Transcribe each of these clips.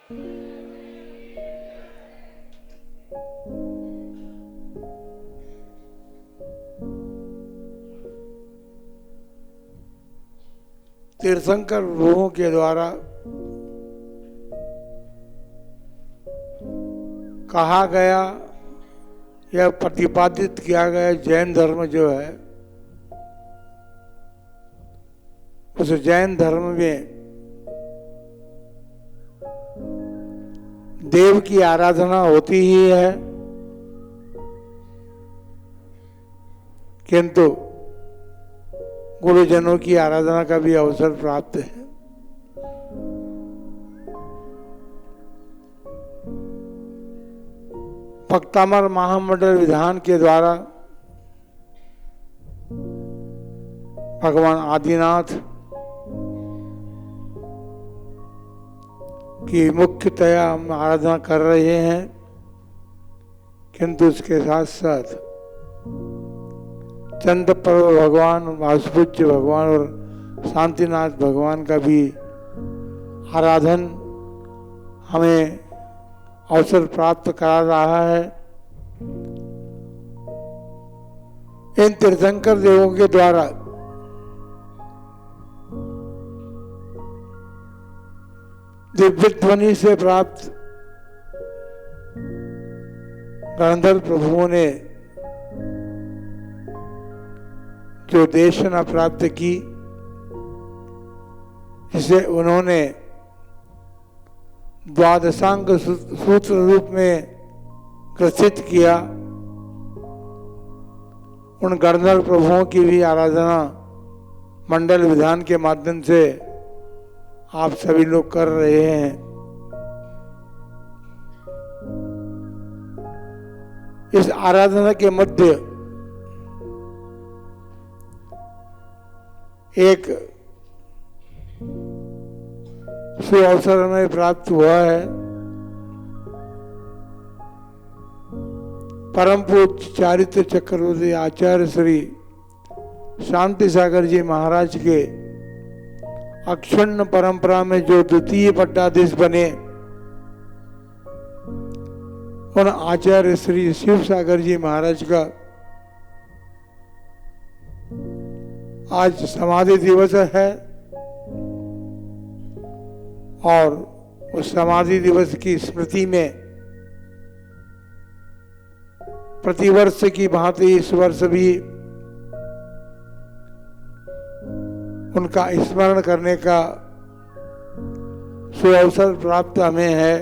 तीर्थंकर प्रभुओं के द्वारा कहा गया या प्रतिपादित किया गया जैन धर्म जो है, उस जैन धर्म में देव की आराधना होती ही है, किंतु गुरुजनों की आराधना का भी अवसर प्राप्त है। भक्तामर महामंडल विधान के द्वारा भगवान आदिनाथ की मुख्यतया हम आराधना कर रहे हैं, किंतु उसके साथ साथ चंद पर्व भगवान, वासुपूज्य भगवान और शांतिनाथ भगवान का भी आराधन हमें अवसर प्राप्त करा रहा है। इन तीर्थंकर देवों के द्वारा दिव्य ध्वनि से प्राप्त गंधर्व प्रभुओं ने जो देशना प्राप्त की, जिसे उन्होंने द्वादशांग सूत्र रूप में ग्रसित किया, उन गंधर्व प्रभुओं की भी आराधना मंडल विधान के माध्यम से आप सभी लोग कर रहे हैं। इस आराधना के मध्य एक शुभ अवसर हमें प्राप्त हुआ है। परम पूज्य चारित्र चक्रवर्ती आचार्य श्री शांति सागर जी महाराज के अक्षुण्ण परंपरा में जो द्वितीय पट्टाधीश बने, उन आचार्य श्री शिव सागर जी महाराज का आज समाधि दिवस है और उस समाधि दिवस की स्मृति में प्रतिवर्ष की भांति इस वर्ष भी उनका स्मरण करने का सुअवसर प्राप्त हमें है।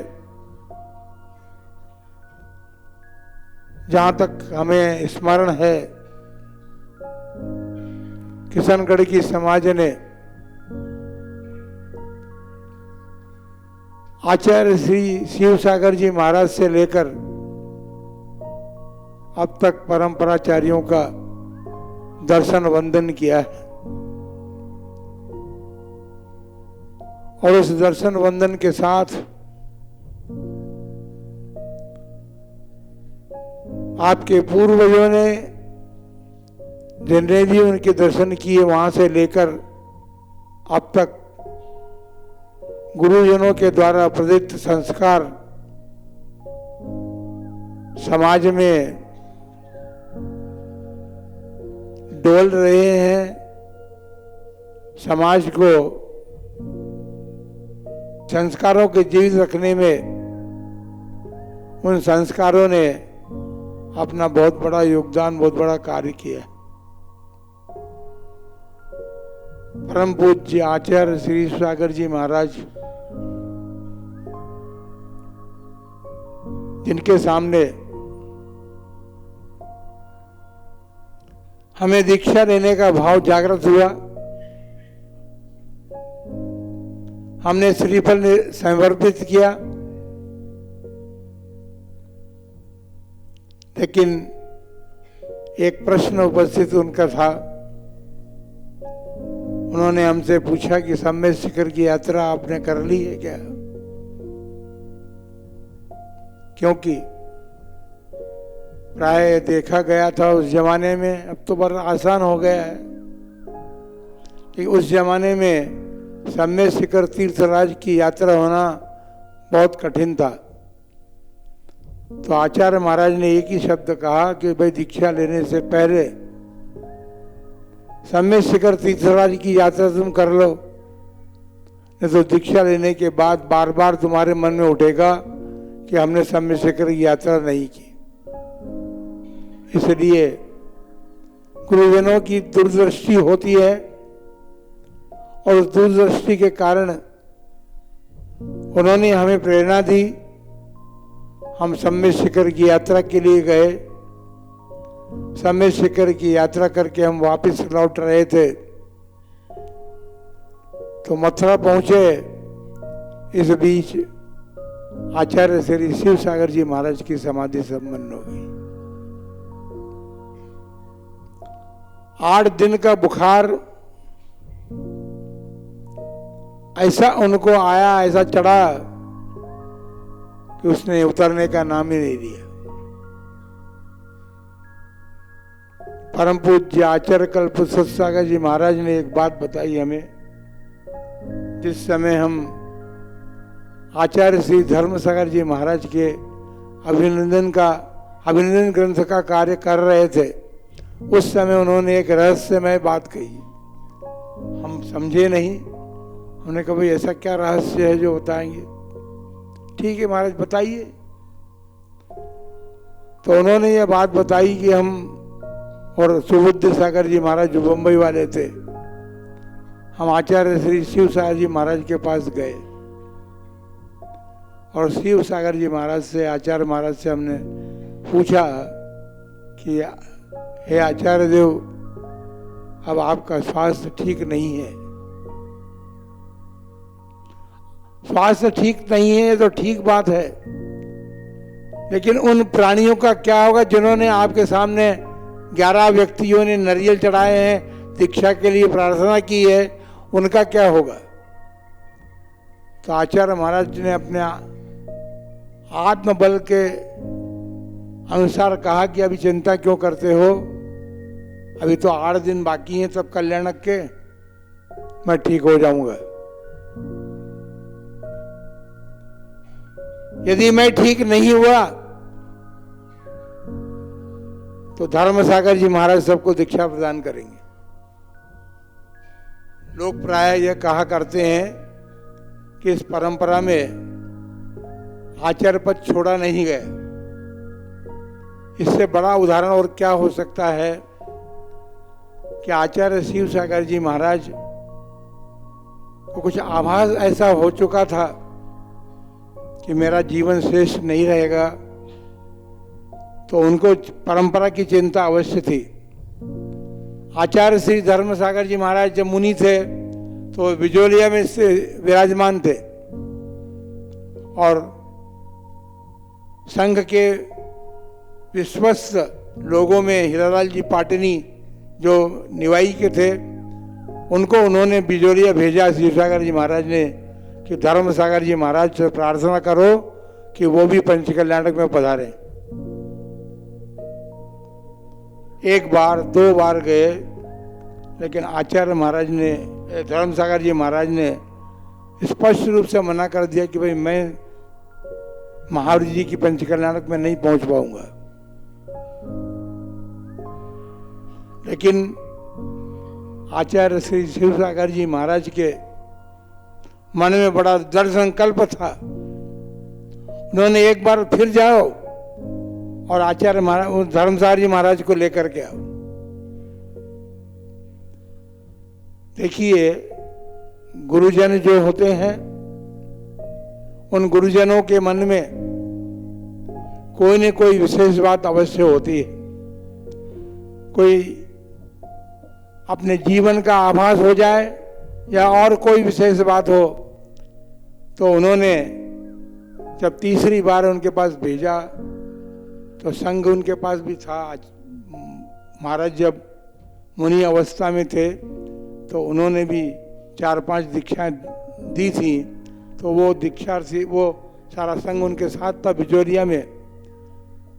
जहां तक हमें स्मरण है, किशनगढ़ की समाज ने आचार्य श्री शिव सागर जी महाराज से लेकर अब तक परंपराचार्यों का दर्शन वंदन किया है और उस दर्शन वंदन के साथ आपके पूर्वजों ने जिनने भी उनके दर्शन किए, वहां से लेकर अब तक गुरुजनों के द्वारा प्रदत्त संस्कार समाज में डोल रहे हैं। समाज को संस्कारों के जीवित रखने में उन संस्कारों ने अपना बहुत बड़ा योगदान, बहुत बड़ा कार्य किया। परम पूज्य आचार्य श्री सागर जी महाराज, जिनके सामने हमें दीक्षा लेने का भाव जागृत हुआ, हमने श्रीफल समर्पित किया, लेकिन एक प्रश्न उपस्थित उनका था। उन्होंने हमसे पूछा कि सम्मेद शिखर की यात्रा आपने कर ली है क्या? क्योंकि प्राय देखा गया था उस जमाने में, अब तो बड़ा आसान हो गया है, कि उस जमाने में सम्मेद शिखर तीर्थराज की यात्रा होना बहुत कठिन था। तो आचार्य महाराज ने एक ही शब्द कहा कि भाई दीक्षा लेने से पहले सम्यक शिखर तीर्थराज की यात्रा तुम कर लो, नहीं तो दीक्षा लेने के बाद बार बार तुम्हारे मन में उठेगा कि हमने सम्यक शिखर की यात्रा नहीं की। इसलिए गुरुजनों की दूरदृष्टि होती है और उस दूरदृष्टि के कारण उन्होंने हमें प्रेरणा दी। हम सम्यक शिखर की यात्रा के लिए गए। सम्यक शिखर की यात्रा करके हम वापस लौट रहे थे तो मथुरा पहुंचे। इस बीच आचार्य श्री शिव सागर जी महाराज की समाधि संपन्न हो गई। 8 दिन का बुखार ऐसा उनको आया, ऐसा चढ़ा कि उसने उतरने का नाम ही नहीं लिया। परम पूज्य आचार्य कल्पवृक्ष सागर जी महाराज ने एक बात बताई हमें। जिस समय हम आचार्य श्री धर्म सागर जी महाराज के अभिनंदन ग्रंथ का कार्य कर रहे थे, उस समय उन्होंने एक रहस्यमय बात कही। हम समझे नहीं। हमने कहा भाई ऐसा क्या रहस्य है जो बताएंगे? ठीक है महाराज बताइए। तो उन्होंने ये बात बताई कि हम और सुबुद्ध सागर जी महाराज जो बम्बई वाले थे, हम आचार्य श्री शिव सागर जी महाराज के पास गए और शिव सागर जी महाराज से, आचार्य महाराज से हमने पूछा कि हे आचार्य देव, अब आपका स्वास्थ्य ठीक नहीं है। स्वास्थ्य ठीक नहीं है तो ठीक बात है, लेकिन उन प्राणियों का क्या होगा जिन्होंने आपके सामने 11 व्यक्तियों ने नारियल चढ़ाए हैं, दीक्षा के लिए प्रार्थना की है, उनका क्या होगा? तो आचार्य महाराज ने अपने आत्मबल के अनुसार कहा कि अभी चिंता क्यों करते हो, अभी तो 8 दिन बाकी हैं तब कल्याणक के, मैं ठीक हो जाऊंगा। यदि मैं ठीक नहीं हुआ तो धर्म सागर जी महाराज सबको दीक्षा प्रदान करेंगे। लोग प्राय यह कहा करते हैं कि इस परंपरा में आचार्य पद छोड़ा नहीं गया। इससे बड़ा उदाहरण और क्या हो सकता है कि आचार्य शिव सागर जी महाराज को कुछ आभास ऐसा हो चुका था कि मेरा जीवन श्रेष्ठ नहीं रहेगा, तो उनको परंपरा की चिंता अवश्य थी। आचार्य श्री धर्म सागर जी महाराज जब मुनि थे तो बिजोलिया में से विराजमान थे और संघ के विश्वस्त लोगों में हीरालाल जी पाटनी जो निवाई के थे, उनको उन्होंने बिजोलिया भेजा शिव सागर जी महाराज ने कि धर्म सागर जी महाराज से प्रार्थना करो कि वो भी पंच कल्याणक में पधारे। 1 बार 2 बार गए, लेकिन आचार्य महाराज ने, धर्म सागर जी महाराज ने स्पष्ट रूप से मना कर दिया कि भाई मैं महावीर जी की पंच कल्याणक में नहीं पहुंच पाऊंगा। लेकिन आचार्य श्री शिव सागर जी महाराज के मन में बड़ा दृढ़ संकल्प था। उन्होंने एक बार फिर जाओ और आचार्य महाराज धर्मसागर जी महाराज को लेकर के आओ। देखिए, गुरुजन जो होते हैं, उन गुरुजनों के मन में कोई न कोई विशेष बात अवश्य होती है। कोई अपने जीवन का आभास हो जाए या और कोई विशेष बात हो, तो उन्होंने जब तीसरी बार उनके पास भेजा तो संघ उनके पास भी था। महाराज जब मुनि अवस्था में थे तो उन्होंने भी 4-5 दीक्षाएं दी थी, तो वो दीक्षार्थी, वो सारा संघ उनके साथ था बिजोरिया में।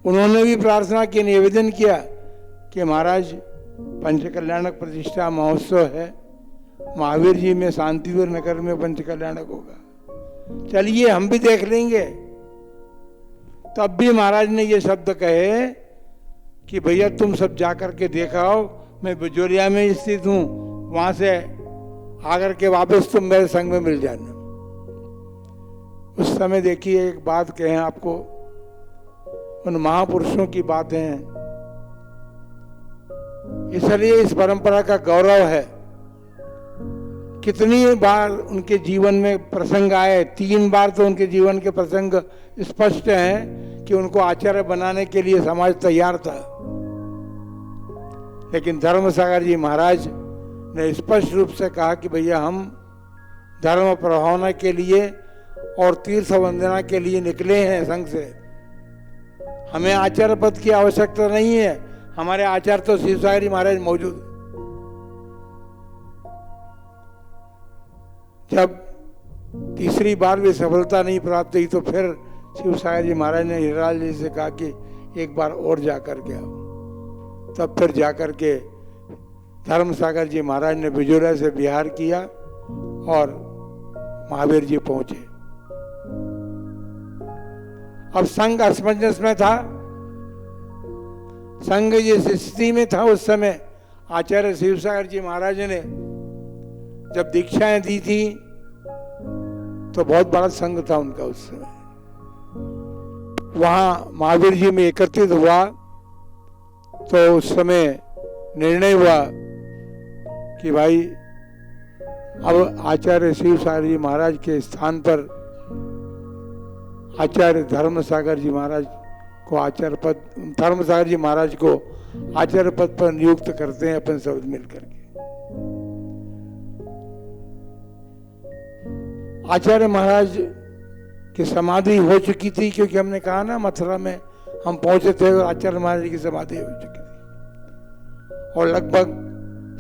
उन्होंने भी प्रार्थना की, निवेदन किया कि महाराज पंच कल्याणक प्रतिष्ठा महोत्सव है, महावीर जी में शांतिवीर नगर में पंच कल्याणक होगा, चलिए हम भी देख लेंगे। तब भी महाराज ने ये शब्द कहे कि भैया तुम सब जा करके देखा हो, मैं बिजोरिया में स्थित हूँ, वहां से आकर के वापस तुम मेरे संग में मिल जाना। उस समय देखिए एक बात कहें आपको, उन महापुरुषों की बातें हैं, इसलिए इस परंपरा का गौरव है। कितनी बार उनके जीवन में प्रसंग आए, 3 बार तो उनके जीवन के प्रसंग स्पष्ट हैं कि उनको आचार्य बनाने के लिए समाज तैयार था, लेकिन धर्मसागर जी महाराज ने स्पष्ट रूप से कहा कि भैया हम धर्म प्रभावना के लिए और तीर्थ वंदना के लिए निकले हैं संघ से, हमें आचार्य पद की आवश्यकता नहीं है, हमारे आचार्य तो शिवसागर जी महाराज मौजूद। जब तीसरी बार भी सफलता नहीं प्राप्त हुई तो फिर शिवसागर जी महाराज ने हीरालाल जी से कहा कि एक बार और जाकर के आओ। तब फिर जाकर के धर्मसागर जी महाराज ने बिजोरिया से विहार किया और महावीर जी पहुंचे। अब संघ असमंजस में था, संघ जिस स्थिति में था उस समय आचार्य शिवसागर जी महाराज ने जब दीक्षाएं दी थी तो बहुत बड़ा संघ था उनका उस समय। वहां महावीर जी में एकत्रित हुआ तो उस समय निर्णय हुआ कि भाई अब आचार्य शिवसागर जी महाराज के स्थान पर आचार्य धर्मसागर जी महाराज को आचार्य पद, धर्मसागर जी महाराज को आचार्य पद पर नियुक्त करते हैं अपन सब मिलकर के। आचार्य महाराज की समाधि हो चुकी थी, क्योंकि हमने कहा ना मथुरा में हम पहुंचे थे और आचार्य महाराज की समाधि हो चुकी थी, और लगभग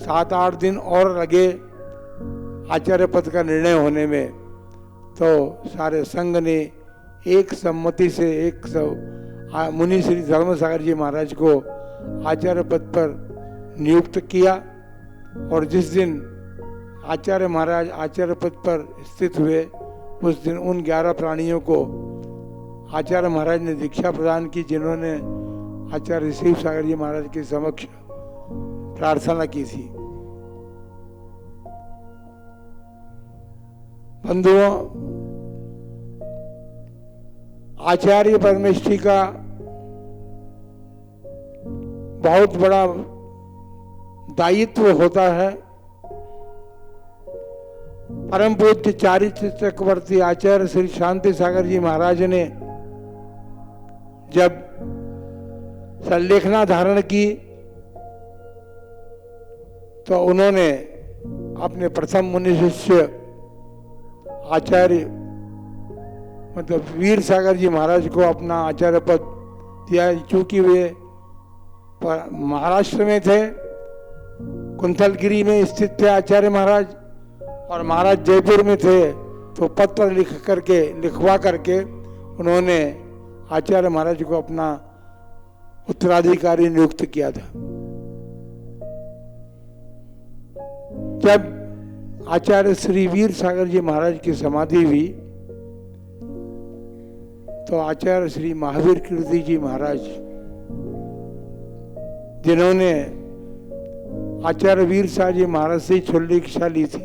7-8 दिन और लगे आचार्य पद का निर्णय होने में। तो सारे संघ ने एक सम्मति से मुनि श्री धर्मसागर जी महाराज को आचार्य पद पर नियुक्त किया, और जिस दिन आचार्य महाराज आचार्य पद पर स्थित हुए उस दिन उन 11 प्राणियों को आचार्य महाराज ने दीक्षा प्रदान की, जिन्होंने आचार्य शिवसागर जी महाराज के समक्ष प्रार्थना की थी। बंधुओं, आचार्य परमेष्ठी का बहुत बड़ा दायित्व होता है। परम पूज्य चारित्र चक्रवर्ती आचार्य श्री शांति सागर जी महाराज ने जब संलेखना धारण की तो उन्होंने अपने प्रथम मुनि शिष्य आचार्य मतलब वीर सागर जी महाराज को अपना आचार्य पद दिया। चूंकि वे महाराष्ट्र में थे, कुंथलगिरी में स्थित थे आचार्य महाराज, और महाराज जयपुर में थे, तो पत्र लिखवा करके उन्होंने आचार्य महाराज को अपना उत्तराधिकारी नियुक्त किया था। जब आचार्य श्री वीर सागर जी महाराज की समाधि हुई तो आचार्य श्री महावीर कीर्ति जी महाराज, जिन्होंने आचार्य वीर सागर जी महाराज से छुल्ली दीक्षा ली थी,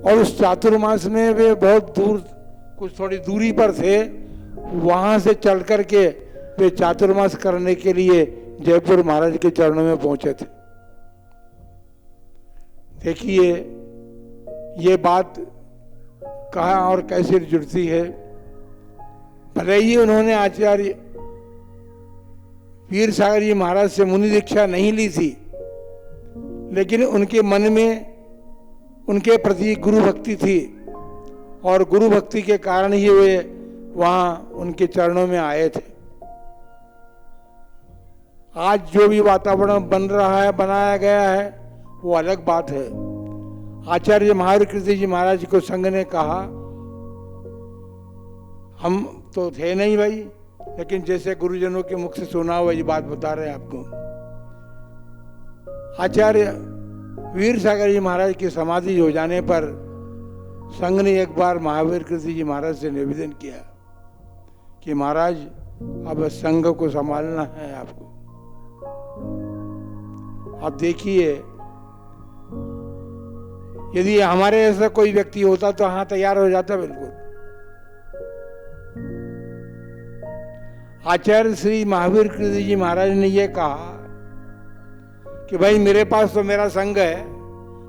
और उस चातुर्मास में वे बहुत दूर, कुछ थोड़ी दूरी पर थे, वहां से चल करके वे चातुर्मास करने के लिए जयपुर महाराज के चरणों में पहुंचे थे। देखिए ये बात कहाँ और कैसे जुड़ती है। भले ही उन्होंने आचार्य वीर सागर जी महाराज से मुनि दीक्षा नहीं ली थी, लेकिन उनके मन में उनके प्रति गुरु भक्ति थी, और गुरु भक्ति के कारण ही वे वहां उनके चरणों में आए थे। आज जो भी वातावरण बन रहा है, बनाया गया है, वो अलग बात है। आचार्य महावीर कीर्ति जी महाराज को संघ ने कहा, हम तो थे नहीं भाई, लेकिन जैसे गुरुजनों के मुख से सुना हुआ ये बात बता रहे हैं आपको। आचार्य वीर सागर जी महाराज की समाधि हो जाने पर संघ ने एक बार महावीर कृष्ण जी महाराज से निवेदन किया कि महाराज अब संघ को संभालना है आपको। आप देखिए, यदि हमारे ऐसा कोई व्यक्ति होता तो हाँ तैयार हो जाता बिल्कुल। आचार्य श्री महावीर कृष्ण जी महाराज ने यह कहा कि भाई मेरे पास तो मेरा संघ है,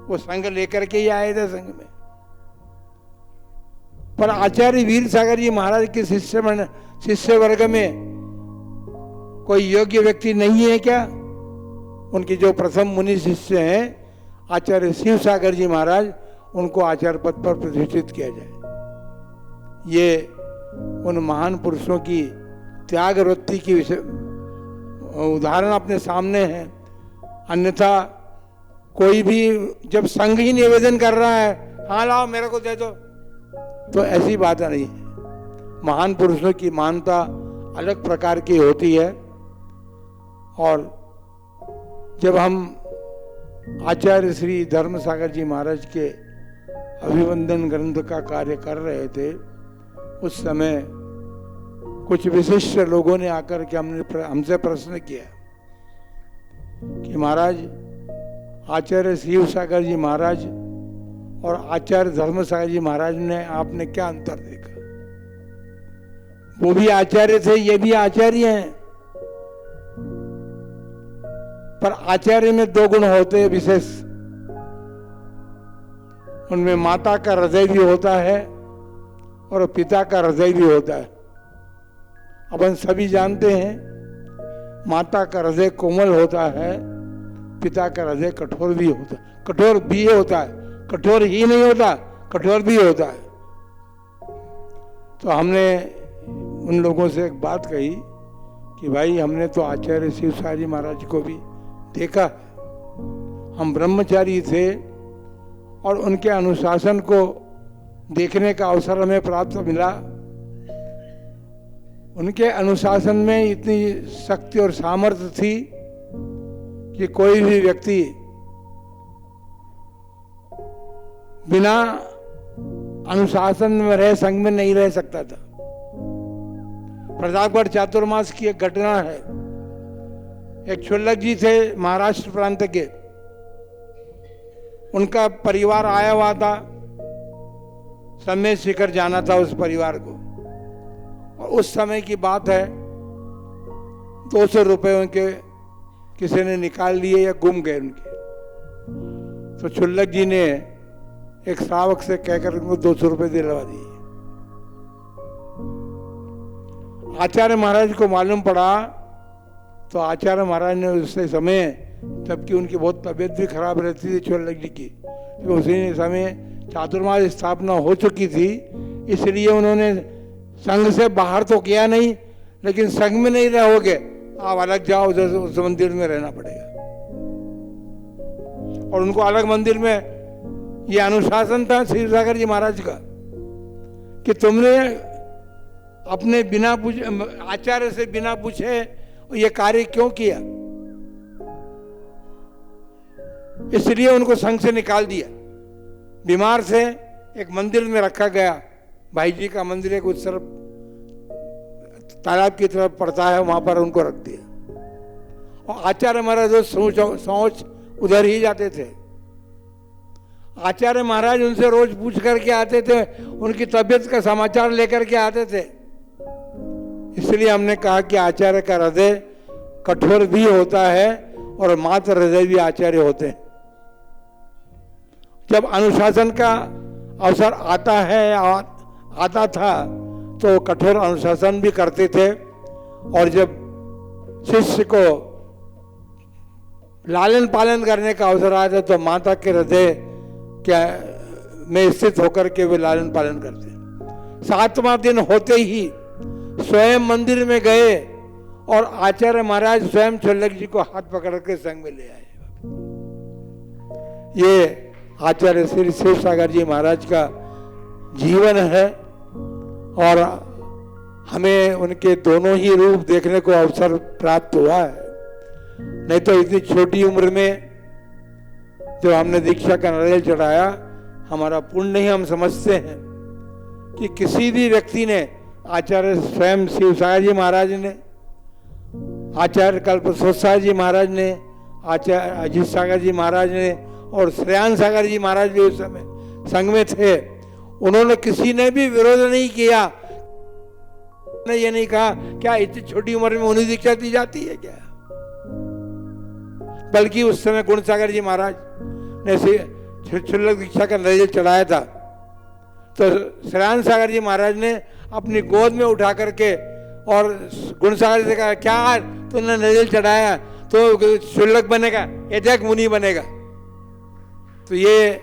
वो संघ लेकर के ही आए थे संघ में। पर आचार्य वीर सागर जी महाराज के शिष्य वर्ग में कोई योग्य व्यक्ति नहीं है क्या? उनके जो प्रथम मुनि शिष्य हैं आचार्य शिव सागर जी महाराज, उनको आचार्य पद पर प्रतिष्ठित किया जाए। ये उन महान पुरुषों की त्याग वृत्ति की उदाहरण अपने सामने है। अन्यथा कोई भी जब संघ ही निवेदन कर रहा है, हाँ लाओ मेरे को दे दो, तो ऐसी बात नहीं है। महान पुरुषों की मानता अलग प्रकार की होती है। और जब हम आचार्य श्री धर्म सागर जी महाराज के अभिवंदन ग्रंथ का कार्य कर रहे थे, उस समय कुछ विशिष्ट लोगों ने आकर के हमसे प्रश्न किया कि महाराज आचार्य शिव सागर जी महाराज और आचार्य धर्म सागर जी महाराज ने आपने क्या अंतर देखा? वो भी आचार्य थे, ये भी आचार्य हैं, पर आचार्य में दो गुण होते हैं विशेष। उनमें माता का हृदय भी होता है और पिता का हृदय भी होता है। अपन सभी जानते हैं माता का हृदय कोमल होता है, पिता का हृदय कठोर भी होता है। कठोर भी होता है, कठोर ही नहीं होता, कठोर भी होता है। तो हमने उन लोगों से एक बात कही कि भाई हमने तो आचार्य शिव सागर जी महाराज को भी देखा, हम ब्रह्मचारी थे और उनके अनुशासन को देखने का अवसर हमें प्राप्त मिला। उनके अनुशासन में इतनी शक्ति और सामर्थ्य थी कि कोई भी व्यक्ति बिना अनुशासन में रह संघ में नहीं रह सकता था। प्रतापगढ़ चातुर्मास की एक घटना है। एक क्षुल्लक जी थे महाराष्ट्र प्रांत के, उनका परिवार आया हुआ था, सम्मेद शिखर जाना था उस परिवार को। और उस समय की बात है, 200 रुपए उनके किसी ने निकाल लिए या गुम गए उनके। तो क्षुल्लक जी ने एक श्रावक से कहकर उनको 200 रुपए दिलवा दिए। आचार्य महाराज को मालूम पड़ा तो आचार्य महाराज ने उस समय, जबकि उनकी बहुत तबीयत भी खराब रहती थी क्षुल्लक जी की, तो उसी समय चातुर्मास स्थापना हो चुकी थी, इसलिए उन्होंने संघ से बाहर तो किया नहीं, लेकिन संघ में नहीं रहोगे आप अलग जाओ, उधर उस मंदिर में रहना पड़ेगा। और उनको अलग मंदिर में, ये अनुशासन था शिव सागर जी महाराज का कि तुमने अपने बिना पूछे, आचार्य से बिना पूछे ये कार्य क्यों किया, इसलिए उनको संघ से निकाल दिया। बीमार से एक मंदिर में रखा गया, भाई जी का मंदिर एक उस तरफ तालाब की तरफ पड़ता है, वहां पर उनको रख दिया। और आचार्य महाराज सोच उधर ही जाते थे। आचार्य महाराज उनसे रोज पूछ करके आते थे, उनकी तबीयत का समाचार लेकर के आते थे। इसलिए हमने कहा कि आचार्य का हृदय कठोर भी होता है और मात्र हृदय भी आचार्य होते हैं। जब अनुशासन का अवसर आता है, आता था, तो कठोर अनुशासन भी करते थे। और जब शिष्य को लालन पालन करने का अवसर आता तो माता के हृदय क्या में स्थित होकर के वे लालन पालन करते। 7वां दिन होते ही स्वयं मंदिर में गए और आचार्य महाराज स्वयं क्षुल्लक जी को हाथ पकड़ के संग में ले आए। ये आचार्य श्री शिव सागर जी महाराज का जीवन है और हमें उनके दोनों ही रूप देखने को अवसर प्राप्त हुआ है। नहीं तो इतनी छोटी उम्र में जब हमने दीक्षा का नारियल चढ़ाया, हमारा पुण्य ही हम समझते हैं कि किसी भी व्यक्ति ने, आचार्य स्वयं शिव सागर जी महाराज ने, आचार्य कल्पवृक्ष सागर जी महाराज ने, आचार्य अजीत सागर जी महाराज ने और श्रेयान सागर जी महाराज भी उस समय संघ में थे, उन्होंने किसी ने भी विरोध नहीं किया। ने ये नहीं कहा क्या इतनी छोटी उम्र में उन्हें दीक्षा दी जाती है क्या, बल्कि उस समय गुण सागर जी महाराज ने क्षुल्लक दीक्षा का नजर चढ़ाया था। तो श्रेयान सागर जी महाराज ने अपनी गोद में उठा करके और गुण सागर जी से कहा क्या तुमने नजर चढ़ाया तो क्षुल्लक बनेगा, एक मुनि बनेगा। तो ये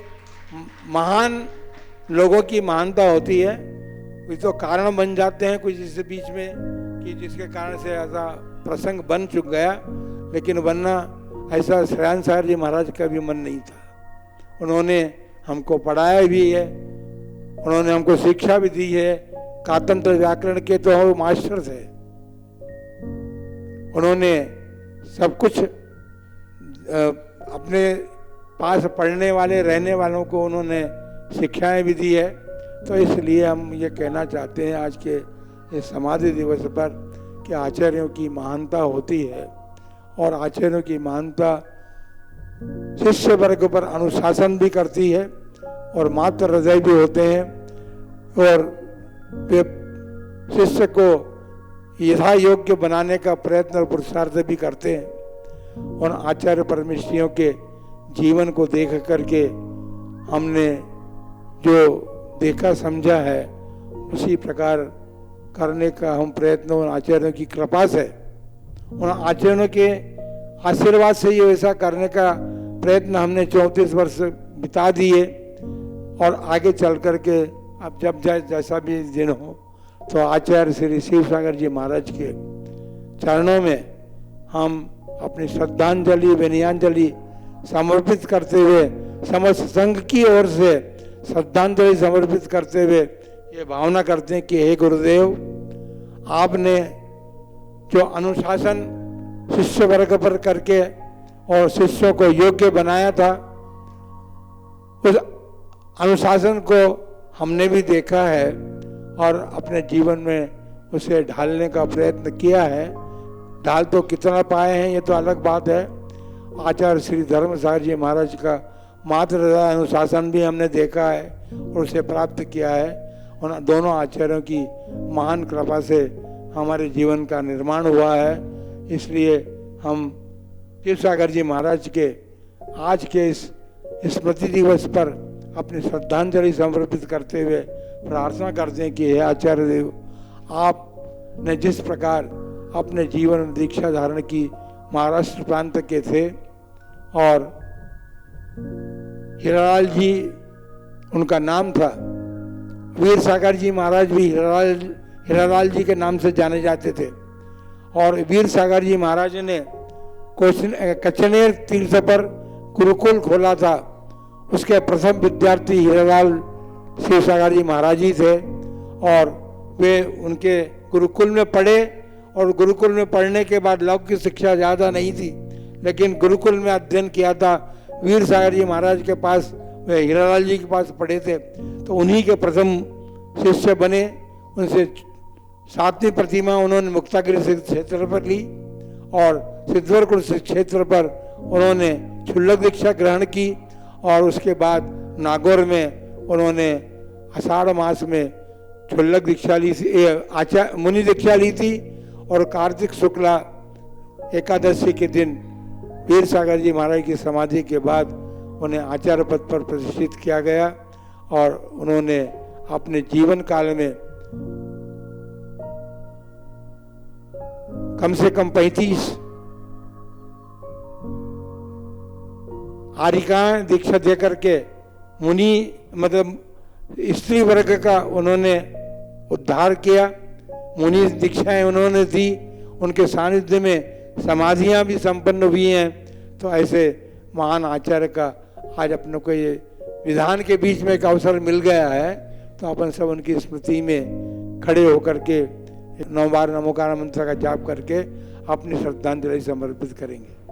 महान लोगों की महानता होती है। कुछ तो कारण बन जाते हैं कुछ इस बीच में कि जिसके कारण से ऐसा प्रसंग बन चुक गया, लेकिन वरना ऐसा श्रेयान सागर जी महाराज का भी मन नहीं था। उन्होंने हमको पढ़ाया भी है, उन्होंने हमको शिक्षा भी दी है। कातंत्र व्याकरण के तो वो मास्टर थे। उन्होंने सब कुछ अपने पास पढ़ने वाले रहने वालों को उन्होंने शिक्षाएं भी दी है। तो इसलिए हम ये कहना चाहते हैं आज के इस समाधि दिवस पर कि आचार्यों की महानता होती है और आचार्यों की महानता शिष्य वर्ग पर अनुशासन भी करती है और मात्र हृदय भी होते हैं और वे शिष्य को यथा योग्य बनाने का प्रयत्न और पुरुषार्थ भी करते हैं। और आचार्य परमेश्वरियों के जीवन को देख करके हमने जो देखा समझा है उसी प्रकार करने का हम प्रयत्न उन आचार्यों की कृपा से, उन आचार्यों के आशीर्वाद से ये वैसा करने का प्रयत्न हमने 34 वर्ष बिता दिए। और आगे चल करके अब जब जैसा भी दिन हो तो आचार्य श्री शिव सागर जी महाराज के चरणों में हम अपनी श्रद्धांजलि विनयांजलि समर्पित करते हुए, समस्त संघ की ओर से श्रद्धांजलि समर्पित करते हुए ये भावना करते हैं कि हे गुरुदेव, आपने जो अनुशासन शिष्य वर्ग पर करके और शिष्यों को योग्य बनाया था, उस अनुशासन को हमने भी देखा है और अपने जीवन में उसे ढालने का प्रयत्न किया है। ढाल तो कितना पाए हैं ये तो अलग बात है। आचार्य श्री धर्म सागर जी महाराज का मात्र अनुशासन भी हमने देखा है और उसे प्राप्त किया है। उन दोनों आचार्यों की महान कृपा से हमारे जीवन का निर्माण हुआ है। इसलिए हम शिव सागर जी महाराज के आज के इस स्मृति दिवस पर अपनी श्रद्धांजलि समर्पित करते हुए प्रार्थना करते हैं कि हे आचार्य देव, आपने जिस प्रकार अपने जीवन में दीक्षा धारण की महाराष्ट्र प्रांत के थे और हीरालाल जी उनका नाम था, वीर सागर जी महाराज भी हीरालाल जी के नाम से जाने जाते थे। और वीर सागर जी महाराज ने कचनेर तीर्थ पर गुरुकुल खोला था। उसके प्रथम विद्यार्थी हीरालाल शिव सागर जी महाराज ही थे और वे उनके गुरुकुल में पढ़े। और गुरुकुल में पढ़ने के बाद लौकिक शिक्षा ज़्यादा नहीं थी, लेकिन गुरुकुल में अध्ययन किया था। वीर सागर जी महाराज के पास, वे हीरालाल जी के पास पढ़े थे, तो उन्हीं के प्रथम शिष्य बने। उनसे 7वीं प्रतिमा उन्होंने मुक्तागिरी क्षेत्र पर ली और सिद्धवरकुंड क्षेत्र पर उन्होंने क्षुल्लक दीक्षा ग्रहण की। और उसके बाद नागौर में उन्होंने आषाढ़ मास में क्षुल्लक दीक्षा ली, मुनि दीक्षा ली थी। और कार्तिक शुक्ला एकादशी के दिन वीर सागर जी महाराज की समाधि के बाद उन्हें आचार्य पद पर प्रतिष्ठित किया गया। और उन्होंने अपने जीवन काल में कम से कम 35 आरिकाएं दीक्षा दे करके मुनि मतलब स्त्री वर्ग का उन्होंने उद्धार किया। मुनि दीक्षाएं उन्होंने दी, उनके सानिध्य में समाधियां भी संपन्न हुई हैं। तो ऐसे महान आचार्य का आज अपने को ये विधान के बीच में एक अवसर मिल गया है, तो अपन सब उनकी स्मृति में खड़े होकर के 9 बार नमोकार मंत्र का जाप करके अपनी श्रद्धांजलि समर्पित करेंगे।